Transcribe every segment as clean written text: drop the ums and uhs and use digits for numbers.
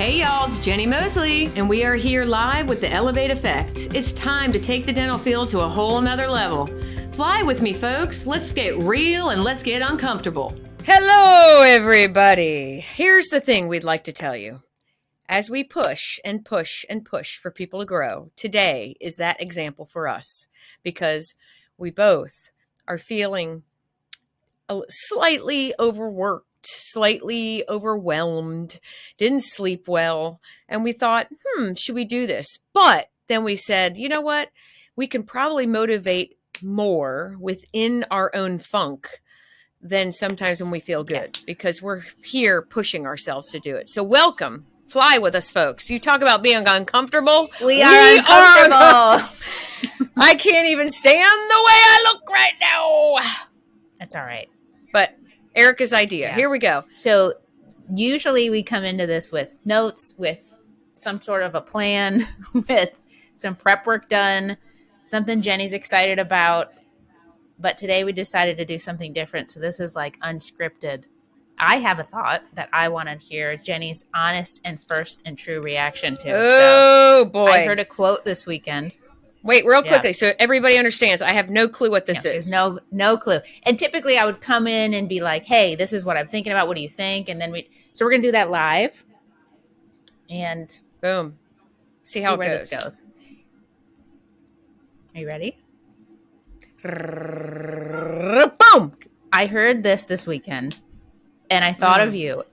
Hey y'all, it's Jenni Mosley, and we are here live with the Elevate Effect. It's time to take the dental field to a whole nother level. Fly with me, folks. Let's get real and let's get uncomfortable. Hello, everybody. Here's the thing we'd like to tell you. As we push and push and push for people to grow, today is that example for us because we both are feeling slightly overworked, slightly overwhelmed, didn't sleep well. And we thought, should we do this? But then we said, you know what? We can probably motivate more within our own funk than sometimes when we feel good because we're here pushing ourselves to do it. So welcome. Fly with us, folks. You talk about being uncomfortable. We are uncomfortable. I can't even stand the way I look right now. That's all right. But Erica's idea. Yeah. Here we go. So usually we come into this with notes, with some sort of a plan, with some prep work done, something Jenni's excited about. But today we decided to do something different. So this is like unscripted. I have a thought that I want to hear Jenni's honest and first and true reaction to. Oh, boy. I heard a quote this weekend. Wait, real quickly, so everybody understands. I have no clue what this is. There's no clue. And typically I would come in and be like, hey, this is what I'm thinking about. What do you think? And then so we're going to do that live. And boom. See how where this goes. Are you ready? Boom. I heard this weekend and I thought of you.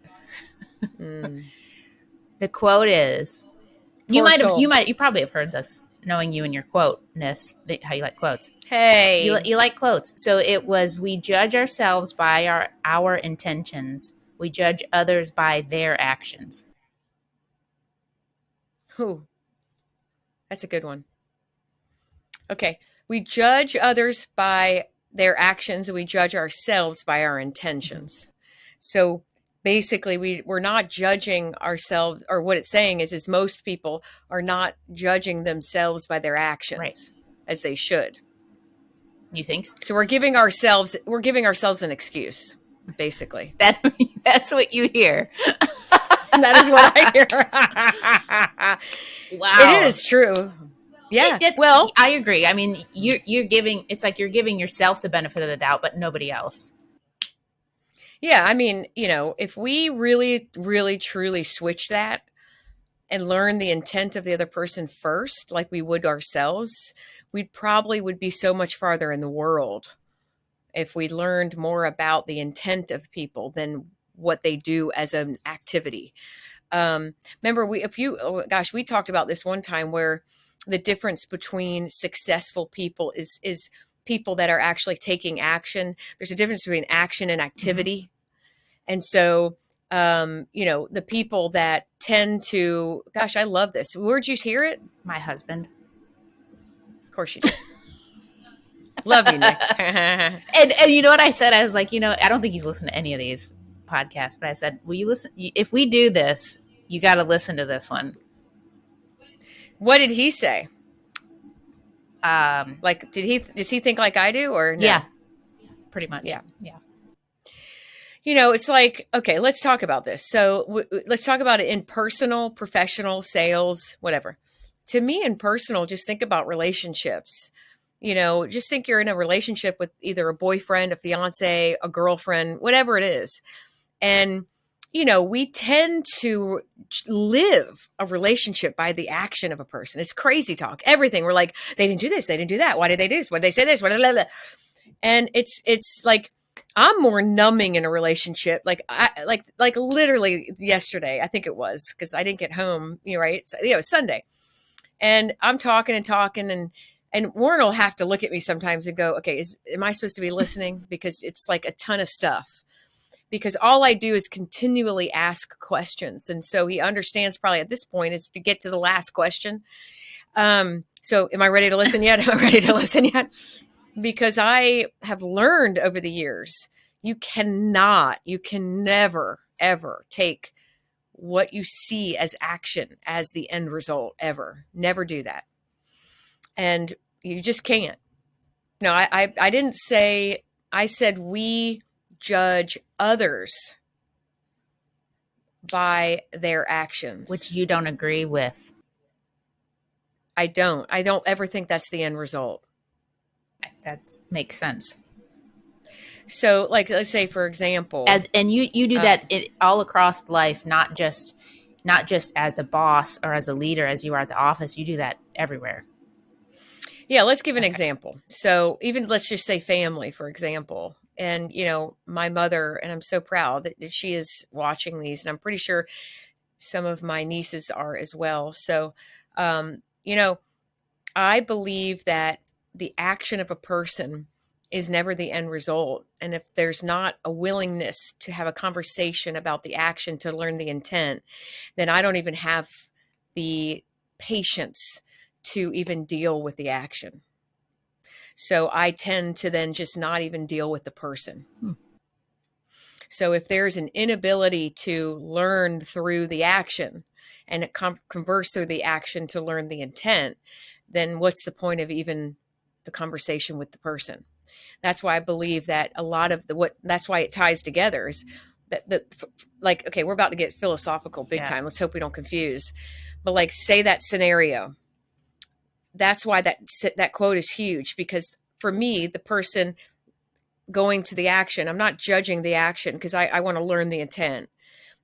The quote is, you probably have heard this, knowing you and your quote-ness, how you like quotes. Hey. You like quotes. So it was, we judge ourselves by our intentions. We judge others by their actions. Ooh. That's a good one. Okay. We judge others by their actions and we judge ourselves by our intentions. Mm-hmm. So basically, we're not judging ourselves, or what it's saying is most people are not judging themselves by their actions as they should. You think so? So we're giving ourselves an excuse, basically. That's what you hear. That is what I hear. Wow, it is true. Yeah. Well, I agree. I mean, you're giving yourself the benefit of the doubt, but nobody else. Yeah, I mean, if we really, really, truly switch that and learn the intent of the other person first, like we would ourselves, we probably would be so much farther in the world if we learned more about the intent of people than what they do as an activity. Remember, we talked about this one time where the difference between successful people is people that are actually taking action. There's a difference between action and activity. Mm-hmm. And so, the people that tend to, gosh, I love this. Where'd you hear it? My husband. Of course you did. Love you, Nick. and you know what I said? I was like, I don't think he's listened to any of these podcasts, but I said, will you listen? If we do this, you got to listen to this one. What did he say? Does he think like I do or no? Yeah, pretty much. Yeah. It's like, okay, let's talk about this. So let's talk about it in personal, professional, sales, whatever. To me, in personal, just think about relationships. Just think you're in a relationship with either a boyfriend, a fiance, a girlfriend, whatever it is. And we tend to live a relationship by the action of a person. It's crazy talk. Everything. We're like, they didn't do this. They didn't do that. Why did they do this? Why did they say this? Blah, blah, blah. And it's like, I'm more numbing in a relationship. Like literally yesterday, I think it was, because I didn't get home, right? So, it was Sunday. And I'm talking and Warren will have to look at me sometimes and go, okay, am I supposed to be listening? Because it's like a ton of stuff. Because all I do is continually ask questions. And so he understands probably at this point is to get to the last question. So am I ready to listen yet? Am I ready to listen yet? Because I have learned over the years, you can never, ever take what you see as action as the end result ever. Never do that. And you just can't. No, I didn't say, I said we judge others by their actions. Which you don't agree with. I don't ever think that's the end result. That makes sense. So, like, let's say, for example, And you do that all across life, not just as a boss or as a leader, as you are at the office. You do that everywhere. Yeah, let's give an example. So even let's just say family, for example. And, my mother, and I'm so proud that she is watching these, and I'm pretty sure some of my nieces are as well. So, I believe that the action of a person is never the end result. And if there's not a willingness to have a conversation about the action to learn the intent, then I don't even have the patience to even deal with the action. So I tend to then just not even deal with the person. So if there's an inability to learn through the action and converse through the action to learn the intent, then what's the point of even the conversation with the person? That's why I believe that a lot of that's why it ties together is that like, okay, we're about to get philosophical big time. Let's hope we don't confuse. But like, say that scenario. That's why that quote is huge, because for me, the person going to the action, I'm not judging the action because I want to learn the intent.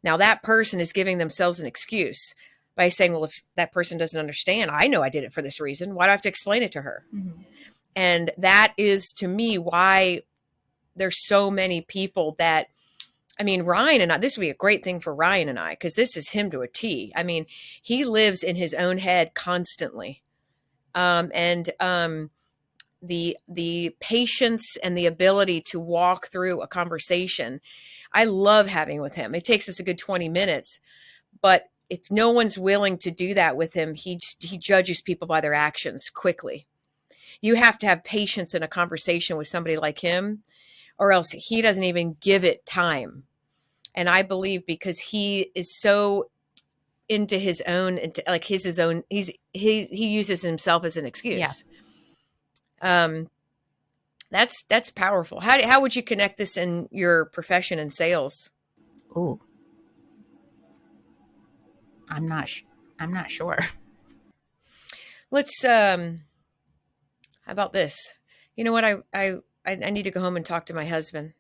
Now that person is giving themselves an excuse by saying, well, if that person doesn't understand, I know I did it for this reason. Why do I have to explain it to her? Mm-hmm. And that is, to me, why there's so many people that, Ryan and I, this would be a great thing for Ryan and I, because this is him to a T. He lives in his own head constantly. The patience and the ability to walk through a conversation, I love having with him. It takes us a good 20 minutes, but if no one's willing to do that with him, he judges people by their actions quickly. You have to have patience in a conversation with somebody like him, or else he doesn't even give it time. And I believe because he is so into his own, he uses himself as an excuse. Yeah. That's powerful. How would you connect this in your profession in sales? Ooh, I'm not sure. Let's how about this? You know what? I need to go home and talk to my husband.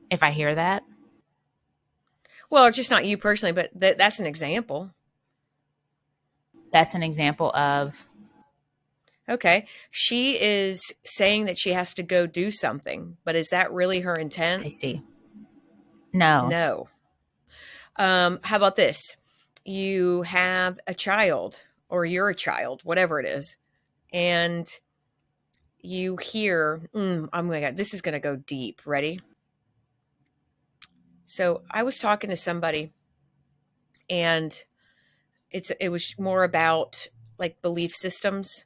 If I hear that, well, just not you personally, but that's an example. That's an example of. Okay. She is saying that she has to go do something, but is that really her intent? I see. No. No. How about this? You have a child, or you're a child, whatever it is, and you hear, oh my God, this is going to go deep. Ready? So I was talking to somebody, and it was more about like belief systems.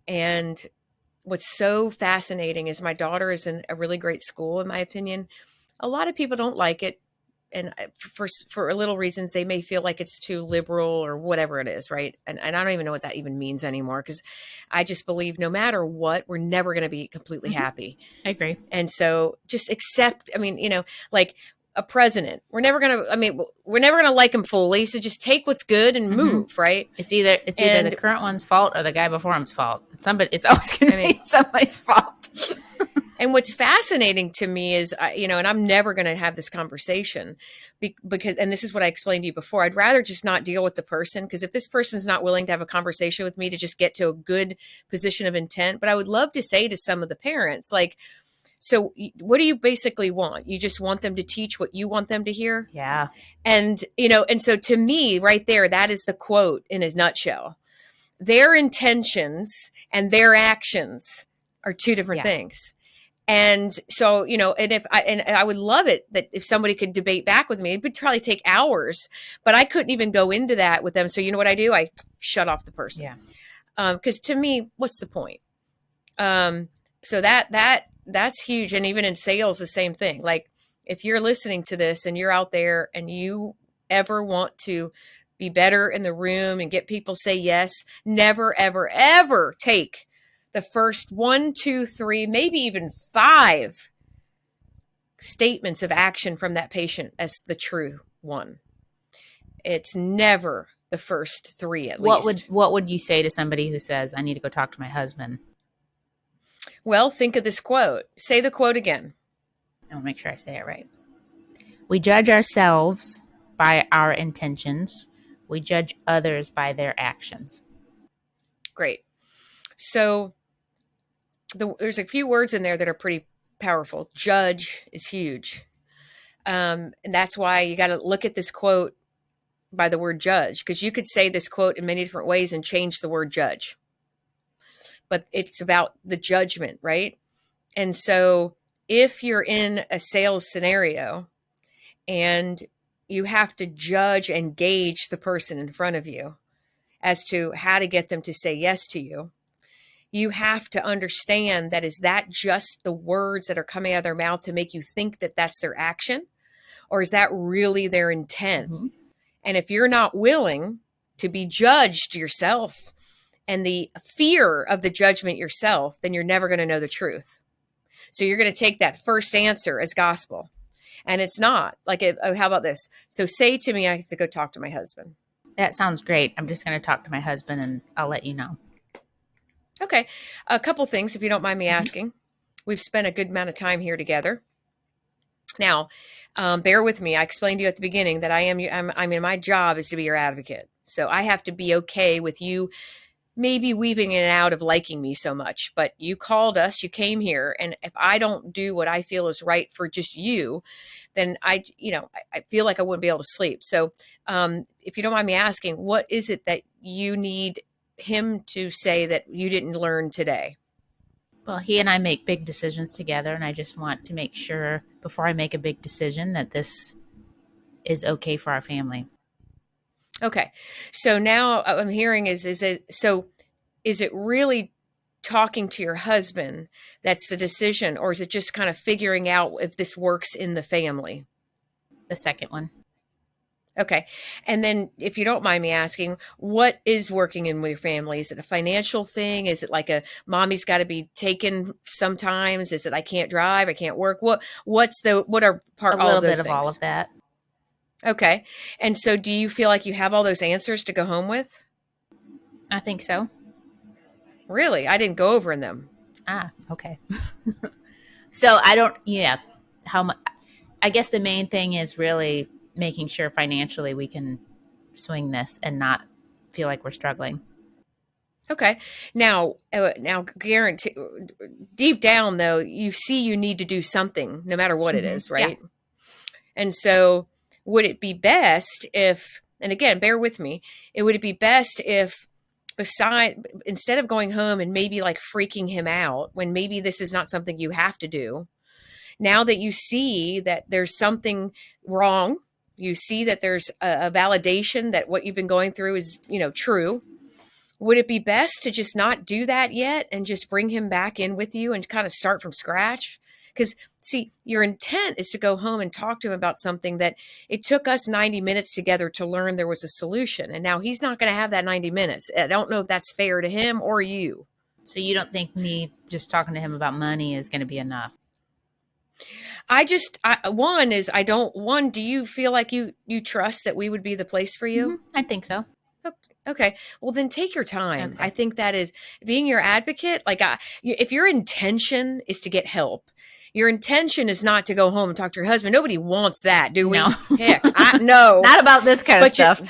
And what's so fascinating is my daughter is in a really great school, in my opinion. A lot of people don't like it. And for little reasons, they may feel like it's too liberal or whatever it is, right? And I don't even know what that even means anymore, because I just believe no matter what, we're never going to be completely happy. I agree. And so just accept, like a president, we're never going to like him fully. So just take what's good and move, right? It's either the current one's fault or the guy before him's fault. It's always going to be somebody's fault. And what's fascinating to me is, and I'm never going to have this conversation because, and this is what I explained to you before, I'd rather just not deal with the person, because if this person's not willing to have a conversation with me to just get to a good position of intent, but I would love to say to some of the parents, like, so what do you basically want? You just want them to teach what you want them to hear? Yeah. And, and so to me right there, that is the quote in a nutshell. Their intentions and their actions are two different things. And so, and I would love it that if somebody could debate back with me, it would probably take hours, but I couldn't even go into that with them. So you know what I do? I shut off the person. Yeah. Because to me, what's the point? So that's huge. And even in sales, the same thing. Like if you're listening to this and you're out there and you ever want to be better in the room and get people say yes, never, ever, ever take the first 1, 2, 3, maybe even 5 statements of action from that patient as the true. one. It's never the first three, at least. What would you say to somebody who says, I need to go talk to my husband? Well, think of this quote. Say the quote again. I want to make sure I say it right. We judge ourselves by our intentions. We judge others by their actions. Great. So there's a few words in there that are pretty powerful. Judge is huge. And that's why you got to look at this quote by the word judge, because you could say this quote in many different ways and change the word judge. But it's about the judgment, right? And so if you're in a sales scenario and you have to judge and gauge the person in front of you as to how to get them to say yes to you, you have to understand that is that just the words that are coming out of their mouth to make you think that that's their action? Or is that really their intent? Mm-hmm. And if you're not willing to be judged yourself and the fear of the judgment yourself, then you're never going to know the truth. So you're going to take that first answer as gospel. And it's not. Like, how about this? So say to me, I have to go talk to my husband. That sounds great. I'm just going to talk to my husband and I'll let you know. Okay. A couple things, if you don't mind me asking. We've spent a good amount of time here together. Now, bear with me. I explained to you at the beginning that I mean, my job is to be your advocate. So I have to be okay with you maybe weaving in and out of liking me so much, but you called us, you came here. And if I don't do what I feel is right for just you, then I feel like I wouldn't be able to sleep. So if you don't mind me asking, what is it that you need him to say that you didn't learn today? Well, he and I make big decisions together, and I just want to make sure before I make a big decision that this is okay for our family. Okay. So now I'm hearing is it really talking to your husband that's the decision, or is it just kind of figuring out if this works in the family? The second one. Okay. And then if you don't mind me asking, what is working in with your family? Is it a financial thing? Is it like a mommy's got to be taken sometimes? Is it I can't drive, I can't work? What are part all of those things? A little bit of all of that. Okay. And so do you feel like you have all those answers to go home with? I think so. Really? I didn't go over in them. Okay. So I don't, how much, I guess the main thing is really making sure financially we can swing this and not feel like we're struggling. Okay. Now guarantee deep down though, you see you need to do something no matter what it is, right? Yeah. And so would it be best if, and again, bear with me, would it be best if instead of going home and maybe like freaking him out when maybe this is not something you have to do, now that you see that there's something wrong, you see that there's a validation that what you've been going through is, true. Would it be best to just not do that yet and just bring him back in with you and kind of start from scratch? Because see, your intent is to go home and talk to him about something that it took us 90 minutes together to learn there was a solution. And now he's not going to have that 90 minutes. I don't know if that's fair to him or you. So you don't think me just talking to him about money is going to be enough? Do you feel like you trust that we would be the place for you? Mm-hmm. I think so. Okay. Well, then take your time. Okay. I think that is being your advocate. Like if your intention is to get help, your intention is not to go home and talk to your husband. Nobody wants that, do we? No. Heck, no. Not about this kind of stuff.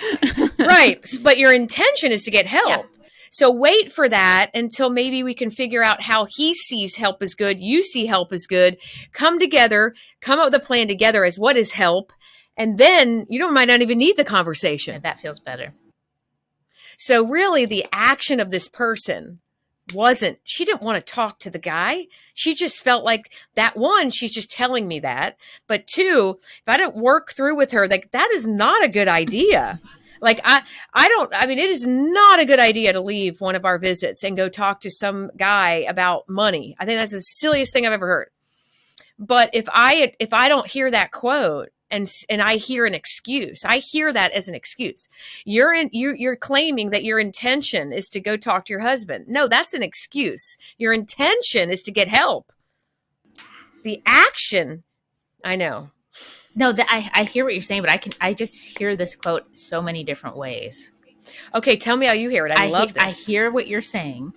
Right. But your intention is to get help. Yeah. So wait for that until maybe we can figure out how he sees help as good. You see help as good. Come together, come up with a plan together as what is help. And then might not even need the conversation. Yeah, that feels better. So really the action of this person she didn't want to talk to the guy. She just felt like that one, she's just telling me that. But two, if I don't work through with her, like that is not a good idea. Like it is not a good idea to leave one of our visits and go talk to some guy about money. I think that's the silliest thing I've ever heard. But if I don't hear that quote and I hear an excuse, I hear that as an excuse. You're claiming that your intention is to go talk to your husband. No, that's an excuse. Your intention is to get help. The action, I know. No, I hear what you're saying, but I just hear this quote so many different ways. Okay, tell me how you hear it. I love I this. hear what you're saying.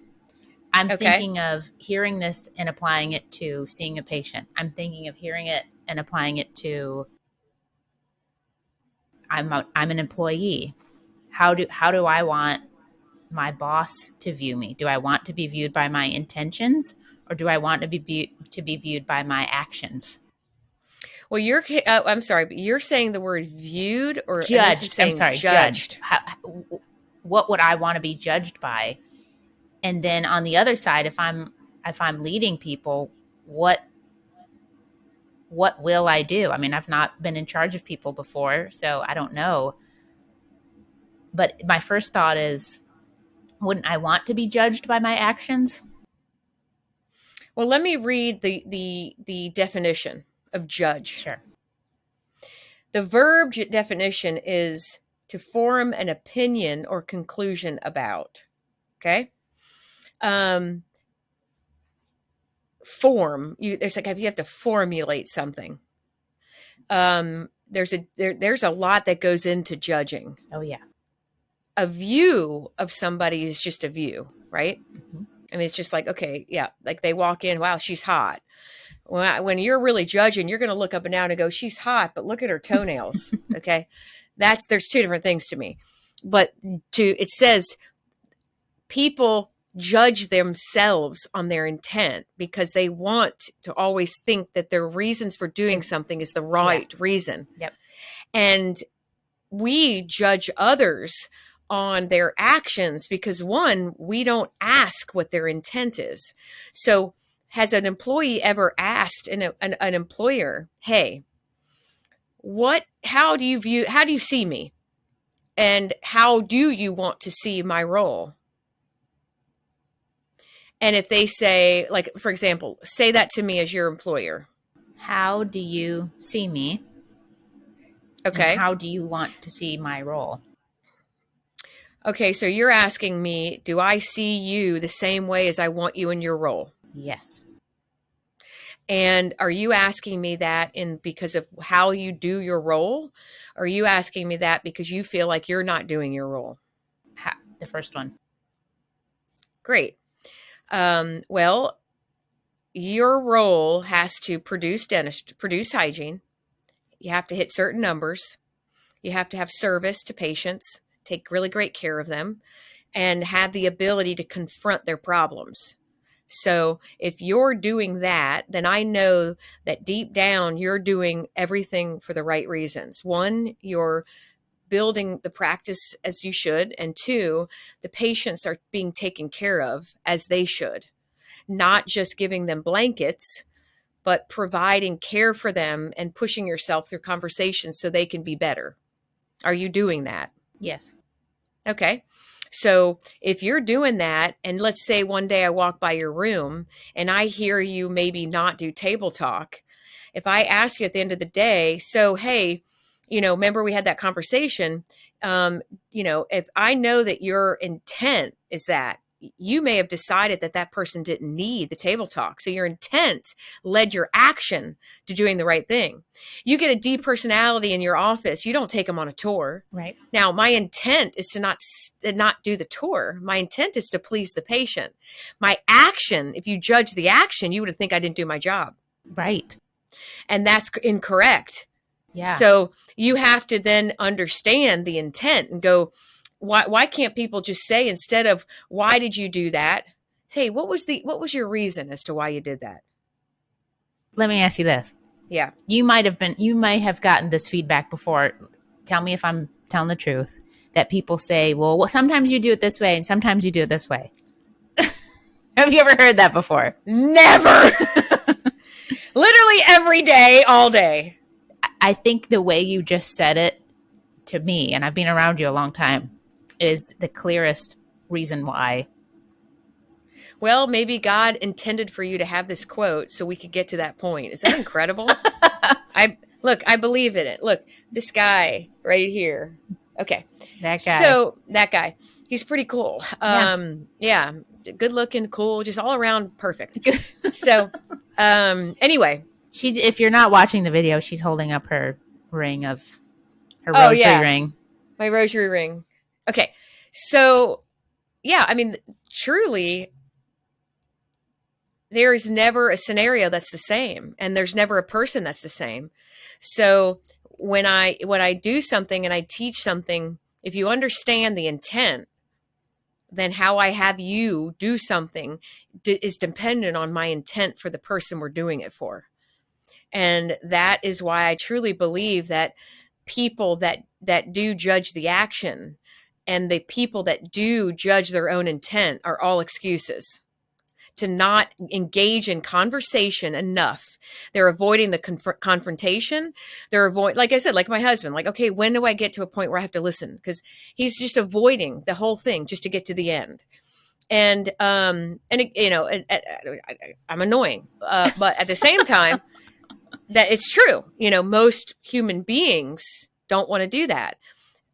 I'm Okay. thinking of hearing this and applying it to seeing a patient. I'm thinking of hearing it and applying it to I'm an employee. How do I want my boss to view me? Do I want to be viewed by my intentions, or do I want to be viewed by my actions? Well, I'm sorry, but you're saying the word viewed, and this is Judged. I'm saying sorry, judged. judged. What would I want to be judged by? And then on the other side, if I'm leading people, what will I do? I mean, I've not been in charge of people before, so I don't know. But my first thought is, wouldn't I want to be judged by my actions? Well, let me read the definition of judge. Sure. The verb definition is to form an opinion or conclusion about. Okay. Um, Form. There's like if you have to formulate something. There's a lot that goes into judging. Oh yeah. A view of somebody is just a view, right? Mm-hmm. I mean, it's just like, okay, yeah, like they walk in, wow, she's hot. When you're really judging, you're going to look up and down and go, she's hot, but look at her toenails. Okay. There's two different things to me. But it says people judge themselves on their intent because they want to always think that their reasons for doing something is the right reason. Yep. And we judge others on their actions because one, we don't ask what their intent is. So has an employee ever asked an employer, hey, how do you see me? And how do you want to see my role? And if they say, like, for example, say that to me as your employer. How do you see me? Okay. And how do you want to see my role? Okay, so you're asking me, do I see you the same way as I want you in your role? Yes. And are you asking me that because of how you do your role? Or are you asking me that because you feel like you're not doing your role? The first one. Great. Well, your role has to produce hygiene. You have to hit certain numbers. You have to have service to patients, take really great care of them, and have the ability to confront their problems. So if you're doing that, then I know that deep down you're doing everything for the right reasons. One, you're building the practice as you should. And two, the patients are being taken care of as they should, not just giving them blankets, but providing care for them and pushing yourself through conversations so they can be better. Are you doing that? Yes. Okay. So if you're doing that, and let's say one day I walk by your room and I hear you maybe not do table talk, if I ask you at the end of the day, so, hey, remember we had that conversation, if I know that your intent is that, you may have decided that person didn't need the table talk. So your intent led your action to doing the right thing. You get a D personality in your office, you don't take them on a tour. Right. Now, my intent is to not do the tour. My intent is to please the patient. My action, if you judge the action, you would think I didn't do my job. Right. And that's incorrect. Yeah. So you have to then understand the intent and go, why can't people just say, instead of why did you do that, say what was your reason as to why you did that? Let me ask you this. Yeah. You might have gotten this feedback before. Tell me if I'm telling the truth. That people say, well, sometimes you do it this way and sometimes you do it this way. Have you ever heard that before? Never. Literally every day, all day. I think the way you just said it to me, and I've been around you a long time, is the clearest reason why. Well, maybe God intended for you to have this quote so we could get to that point. Is that incredible? I believe in it. Look, this guy right here. Okay. That guy. So that guy, he's pretty cool. Yeah. Good looking, cool, just all around perfect. So, anyway, if you're not watching the video, she's holding up her ring of her Oh rosary yeah, ring. my rosary ring. Okay. So, yeah, I mean, truly, there is never a scenario that's the same, and there's never a person that's the same. So, when I do something and I teach something, if you understand the intent, then how I have you do something is dependent on my intent for the person we're doing it for. And that is why I truly believe that people that do judge the action and the people that do judge their own intent are all excuses to not engage in conversation enough. They're avoiding the confrontation. They're like I said, like my husband, like, okay, when do I get to a point where I have to listen? Because he's just avoiding the whole thing just to get to the end. And I'm annoying, but at the same time, that it's true. Most human beings don't want to do that.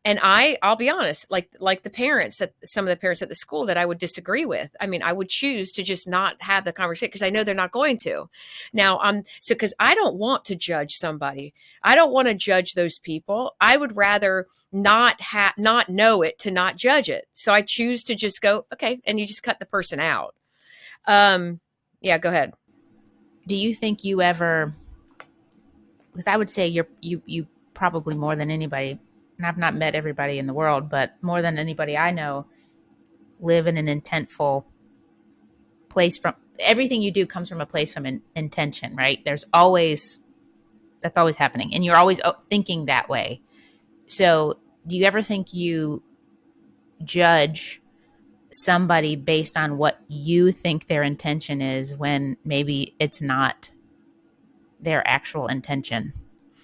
And I'll be honest, like the parents, that some of the parents at the school that I would disagree with. I mean, I would choose to just not have the conversation because I know they're not going to. Now, because I don't want to judge somebody. I don't want to judge those people. I would rather not know it to not judge it. So I choose to just go, okay, and you just cut the person out. Yeah, go ahead. Do you think you ever? Because I would say you probably more than anybody, and I've not met everybody in the world, but more than anybody I know, live in an intentful place. From everything you do comes from a place from intention, right? That's always happening, and you're always thinking that way. So, do you ever think you judge somebody based on what you think their intention is when maybe it's not their actual intention?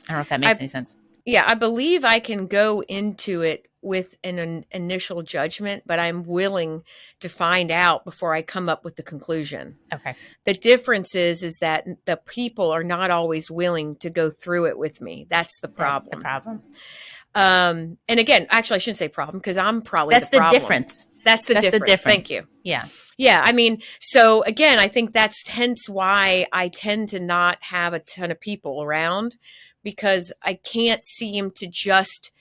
I don't know if that makes any sense. Yeah, I believe I can go into it with an initial judgment, but I'm willing to find out before I come up with the conclusion. Okay. The difference is that the people are not always willing to go through it with me. That's the problem. That's the problem. And again, actually, I shouldn't say problem because I'm probably That's the difference. That's the difference. Thank you. Yeah. Yeah. I mean, so again, I think that's hence why I tend to not have a ton of people around, because I can't seem to just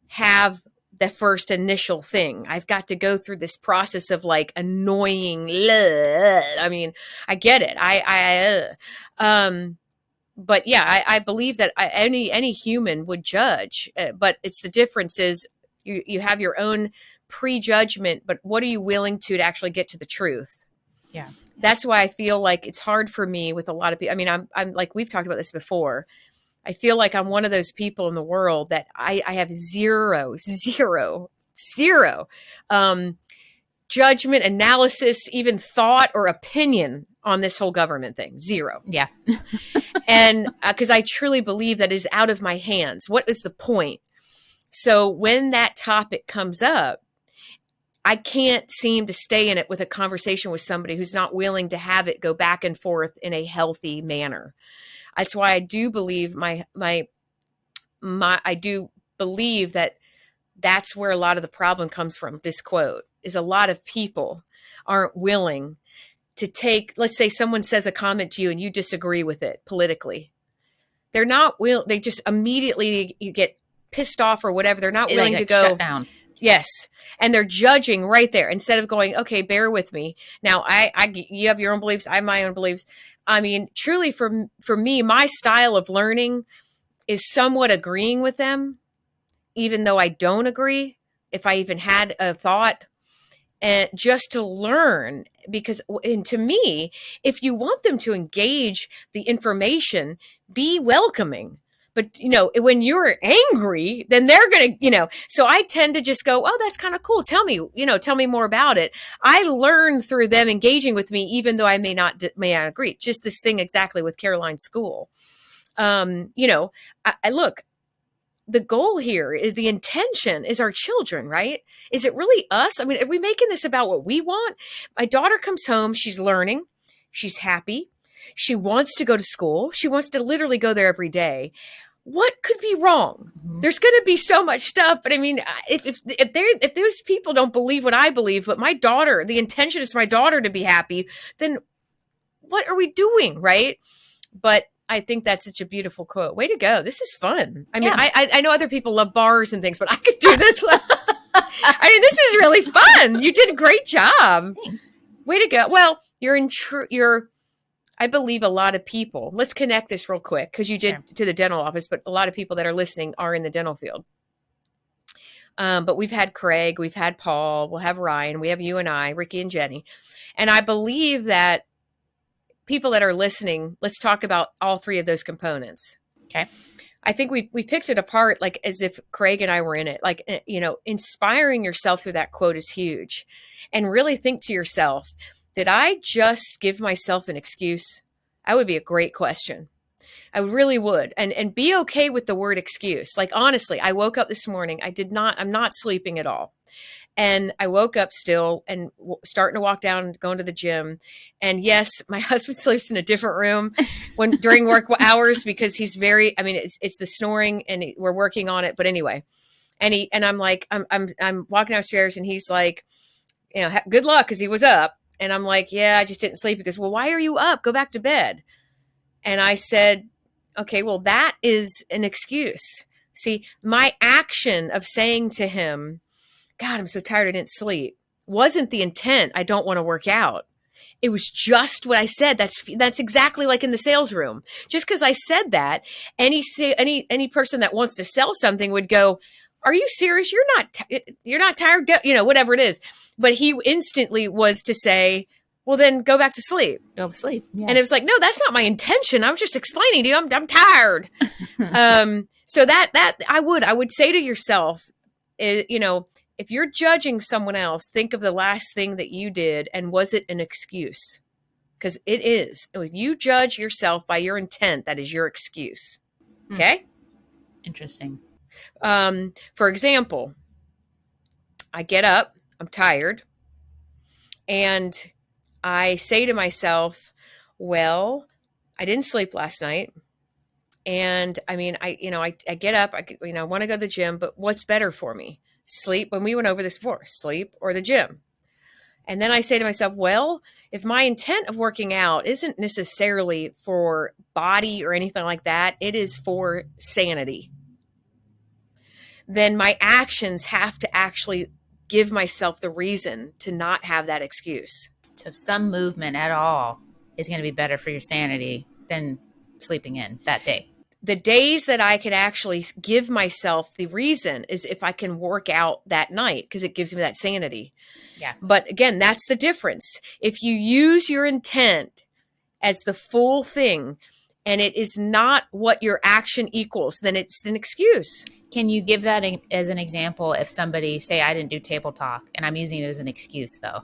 have the first initial thing. I've got to go through this process of like annoying. I mean, I get it. But yeah, I believe that any human would judge, but it's the difference is you have your own prejudgment, but what are you willing to actually get to the truth? Yeah. That's why I feel like it's hard for me with a lot of people. I mean, I'm like, we've talked about this before. I feel like I'm one of those people in the world that I have zero judgment, analysis, even thought or opinion on this whole government thing. Zero. Yeah. And because I truly believe that is out of my hands. What is the point? So when that topic comes up, I can't seem to stay in it with a conversation with somebody who's not willing to have it go back and forth in a healthy manner. That's why I do believe I do believe that that's where a lot of the problem comes from. This quote is a lot of people aren't willing to take, let's say someone says a comment to you and you disagree with it politically. They're not they just immediately you get pissed off or whatever. They're not willing to go shut down. Yes. And they're judging right there instead of going, okay, bear with me. Now you have your own beliefs. I have my own beliefs. I mean, truly for me, my style of learning is somewhat agreeing with them, even though I don't agree, if I even had a thought, and just to learn, because, and to me, if you want them to engage the information, be welcoming. But, when you're angry, then they're going to, so I tend to just go, oh, that's kind of cool. Tell me more about it. I learn through them engaging with me, even though I may not agree. Just this thing exactly with Caroline's school. I look, the goal here is the intention is our children, right? Is it really us? I mean, are we making this about what we want? My daughter comes home. She's learning. She's happy. She wants to go to school. She wants to literally go there every day. What could be wrong? Mm-hmm. There's going to be so much stuff. But I mean, if those people don't believe what I believe, but my daughter, the intention is for my daughter to be happy, then what are we doing, right? But I think that's such a beautiful quote. Way to go. This is fun. I mean, Yeah. I know other people love bars and things, but I could do this. I mean, this is really fun. You did a great job. Thanks. Way to go. Well, I believe a lot of people, let's connect this real quick because you did to the dental office, but a lot of people that are listening are in the dental field. But we've had Craig, we've had Paul, we'll have Ryan, we have you and I, Riki and Jenni. And I believe that people that are listening, let's talk about all three of those components. Okay. I think we picked it apart like as if Craig and I were in it. Like, inspiring yourself through that quote is huge. And really think to yourself, did I just give myself an excuse? That would be a great question. I really would. And be okay with the word excuse. Like, honestly, I woke up this morning. I'm not sleeping at all. And I woke up still and starting to walk down, going to the gym. And yes, my husband sleeps in a different room during work hours because he's it's the snoring and we're working on it. But anyway, and I'm like, I'm walking downstairs and he's like, good luck. 'Cause he was up. And I'm like, yeah, I just didn't sleep. He goes, well, why are you up? Go back to bed. And I said, okay, well, that is an excuse. See, my action of saying to him, God, I'm so tired I didn't sleep, wasn't the intent. I don't want to work out. It was just what I said. That's exactly like in the sales room. Just because I said that, any person that wants to sell something would go, are you serious? You're not tired? Go, whatever it is. But he instantly was to say, well, then go back to sleep. Go to sleep. Yeah. And it was like, no, that's not my intention. I'm just explaining to you. I'm tired. So that I would say to yourself, if you're judging someone else, think of the last thing that you did. And was it an excuse? Because it is. If you judge yourself by your intent, that is your excuse. Okay. Interesting. For example, I get up, I'm tired, and I say to myself, well, I didn't sleep last night. And I mean, I get up, I want to go to the gym, but what's better for me? Sleep. When we went over this before, sleep or the gym. And then I say to myself, well, if my intent of working out isn't necessarily for body or anything like that, it is for sanity, then my actions have to actually give myself the reason to not have that excuse. So some movement at all is going to be better for your sanity than sleeping in that day. The days that I can actually give myself the reason is if I can work out that night because it gives me that sanity. Yeah. But again, that's the difference. If you use your intent as the full thing and it is not what your action equals, then it's an excuse. Can you give that as an example if somebody say I didn't do table talk and I'm using it as an excuse though?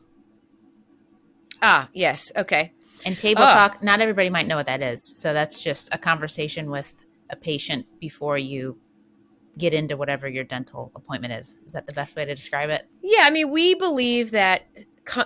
Ah, yes. Okay. And table talk, not everybody might know what that is. So that's just a conversation with a patient before you get into whatever your dental appointment is. Is that the best way to describe it? Yeah. I mean, we believe that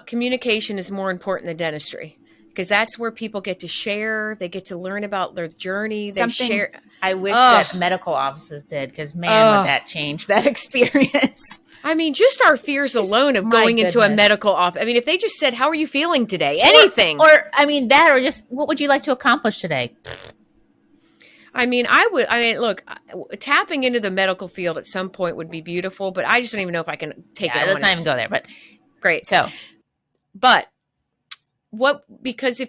communication is more important than dentistry because that's where people get to share. They get to learn about their journey. Something they share. I wish that medical offices did because, man, would that change that experience. I mean, just our fears alone of going into a medical office. I mean, if they just said, how are you feeling today? Anything. Or just what would you like to accomplish today? I mean, look, tapping into the medical field at some point would be beautiful, but I just don't even know if I can take it. Let's not even go there, but great. So, but because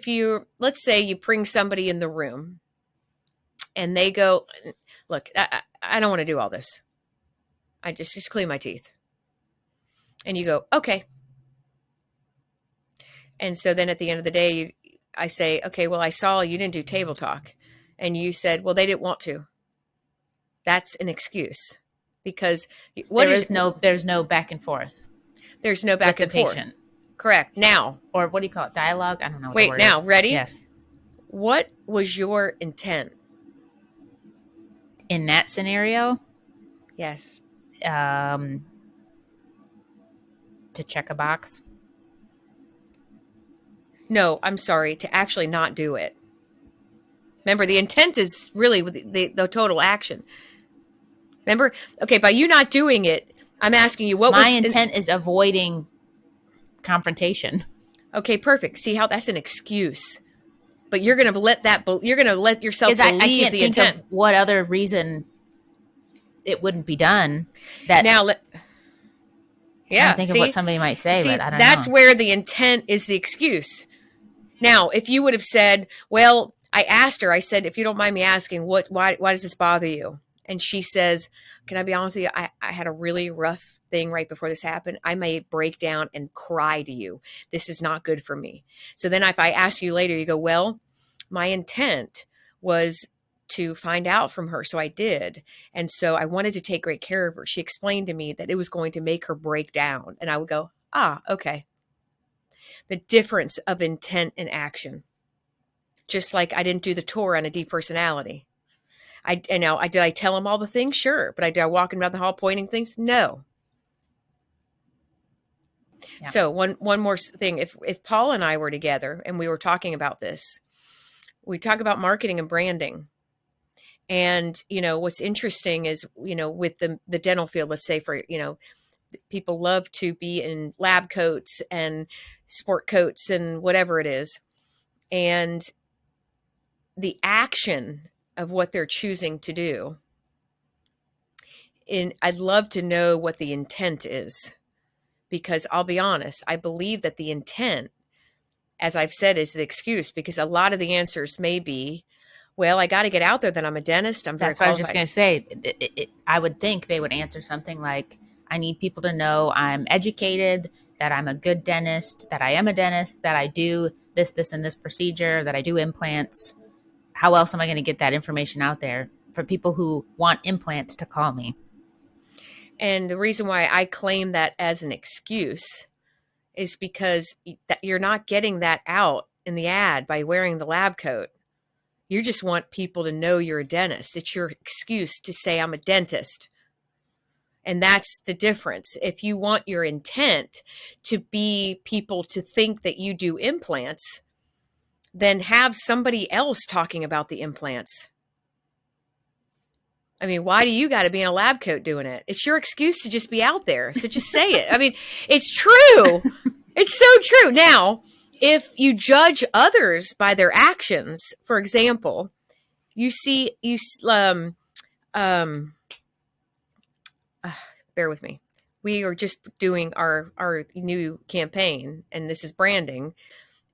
let's say you bring somebody in the room and they go, look, I don't want to do all this. I just clean my teeth. And you go, okay. And so then at the end of the day, I say, okay, well, I saw you didn't do table talk. And you said, well, they didn't want to. That's an excuse because there's no back and forth. There's no back and forth. Patient. Correct. Now, or what do you call it? Dialogue? I don't know. What wait, the word now, is. Ready? Yes. What was your intent in that scenario? Yes. To check a box. No, I'm sorry. To actually not do it. Remember, the intent is really the total action. Remember? Okay, by you not doing it, I'm asking you what my intent is avoiding confrontation. Okay, perfect. See how that's an excuse. But you're going to you're going to let yourself Because believe I can't the think intent. of what other reason it wouldn't be done. That Now, trying to yeah, think of what somebody might say, see, but I don't that's know. where the intent is the excuse. Now, if you would have said, well, I asked her, I said, if you don't mind me asking, why does this bother you? And she says, can I be honest with you? I had a really rough thing right before this happened. I may break down and cry to you. This is not good for me. So then if I ask you later, you go, well, my intent was to find out from her. So I did. And so I wanted to take great care of her. She explained to me that it was going to make her break down. And I would go, okay. The difference of intent and action. Just like I didn't do the tour on a depersonality. Did I tell him all the things? Sure. But did I walk him down the hall pointing things? No. Yeah. So one more thing. If Paul and I were together and we were talking about this, we talk about marketing and branding. And, what's interesting is, with the dental field, let's say people love to be in lab coats and sport coats and whatever it is. And the action of what they're choosing to do. And I'd love to know what the intent is, because I'll be honest, I believe that the intent, as I've said, is the excuse, because a lot of the answers may be, well, I got to get out there that I'm a dentist. I'm very That's what I was qualified. just going to say. I would think they would answer something like, I need people to know I'm educated, that I'm a good dentist, that I am a dentist, that I do this, and this procedure, that I do implants. How else am I going to get that information out there for people who want implants to call me? And the reason why I claim that as an excuse is because that you're not getting that out in the ad by wearing the lab coat. You just want people to know you're a dentist. It's your excuse to say I'm a dentist. And that's the difference. If you want your intent to be people to think that you do implants, then have somebody else talking about the implants. I mean, why do you got to be in a lab coat doing it? It's your excuse to just be out there. So just say it. I mean, it's true. It's so true. Now, if you judge others by their actions, for example, bear with me. We are just doing our new campaign, and this is branding,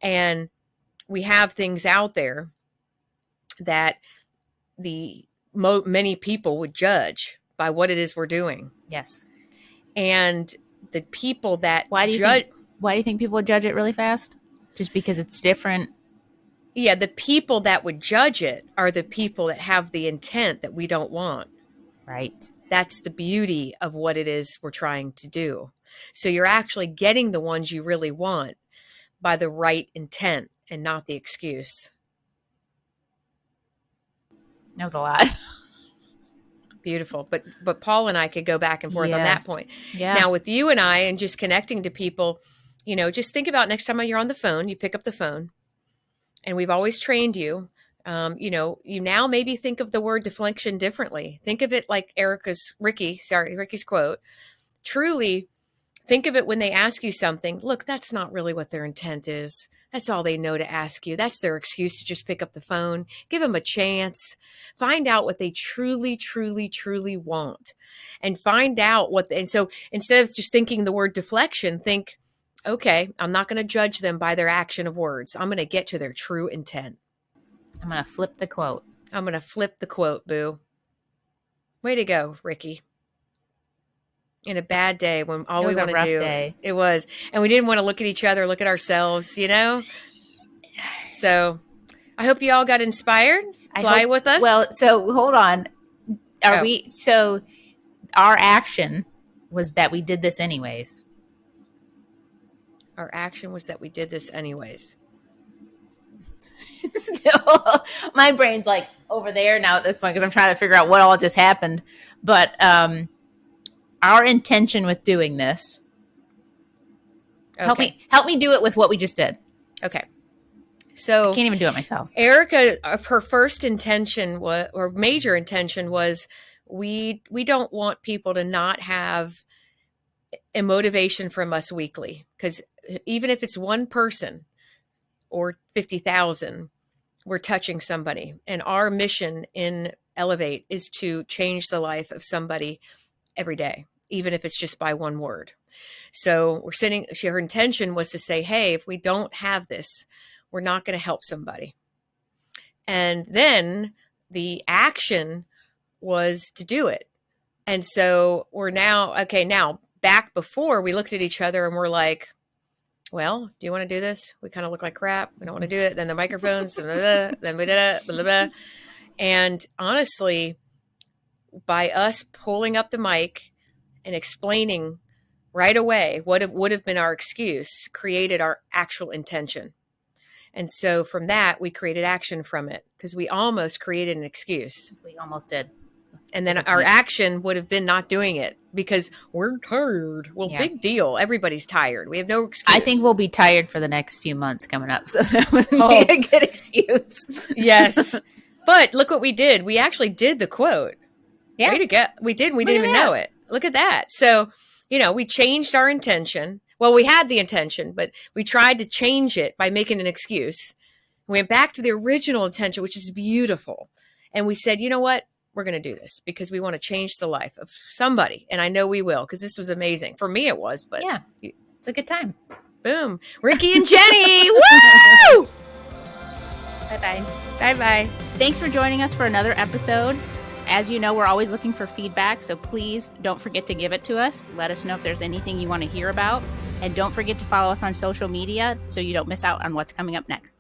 and we have things out there that many people would judge by what it is we're doing. Yes. And the people that why do you think people would judge it really fast? Just because it's different? Yeah, the people that would judge it are the people that have the intent that we don't want. Right. That's the beauty of what it is we're trying to do. So you're actually getting the ones you really want by the right intent and not the excuse. That was a lot. Beautiful. But Paul and I could go back and forth on that point. Yeah. Now with you and I and just connecting to people, just think about next time you're on the phone, you pick up the phone, and we've always trained you. You now maybe think of the word deflection differently. Think of it like Ricky's quote. Truly think of it when they ask you something. Look, that's not really what their intent is. That's all they know to ask you. That's their excuse to just pick up the phone. Give them a chance. Find out what they truly, truly, truly want. And find out and so instead of just thinking the word deflection, think, okay, I'm not going to judge them by their action of words. I'm going to get to their true intent. I'm going to flip the quote. I'm going to flip the quote, boo. Way to go, Ricky. In a bad day when all we want to do. Day. It was. And we didn't want to look at each other, look at ourselves, So I hope you all got inspired. Fly with us. Well, so hold on. So our action was that we did this anyways. Our action was that we did this anyways. Still, my brain's like over there now at this point because I'm trying to figure out what all just happened. But our intention with doing this. Okay. Help me do it with what we just did. Okay. So I can't even do it myself. Erica, her first intention or major intention was we don't want people to not have a motivation from us weekly, because even if it's one person or 50,000, we're touching somebody. And our mission in Elevate is to change the life of somebody every day, even if it's just by one word. So we're sitting, her intention was to say, hey, if we don't have this, we're not going to help somebody. And then the action was to do it. And so we're now, okay, now back before we looked at each other and we're like, well, do you want to do this? We kind of look like crap. We don't want to do it. Then the microphones, blah, blah, then we did it, blah, blah. And honestly, by us pulling up the mic and explaining right away what would have been our excuse, created our actual intention. And so from that, we created action from it, because we almost created an excuse. We almost did. And then our action would have been not doing it because we're tired. Well, big deal. Everybody's tired. We have no excuse. I think we'll be tired for the next few months coming up. So that would be a good excuse. Yes. But look what we did. We actually did the quote. Yeah. Way to go. We did. We didn't even know it. Look at that. So, we changed our intention. Well, we had the intention, but we tried to change it by making an excuse. We went back to the original intention, which is beautiful. And we said, you know what? We're going to do this because we want to change the life of somebody. And I know we will, because this was amazing. For me, it was, but yeah, it's a good time. Boom. Riki and Jenni. Woo! Bye-bye. Bye-bye. Thanks for joining us for another episode. As you know, we're always looking for feedback, so please don't forget to give it to us. Let us know if there's anything you want to hear about. And don't forget to follow us on social media so you don't miss out on what's coming up next.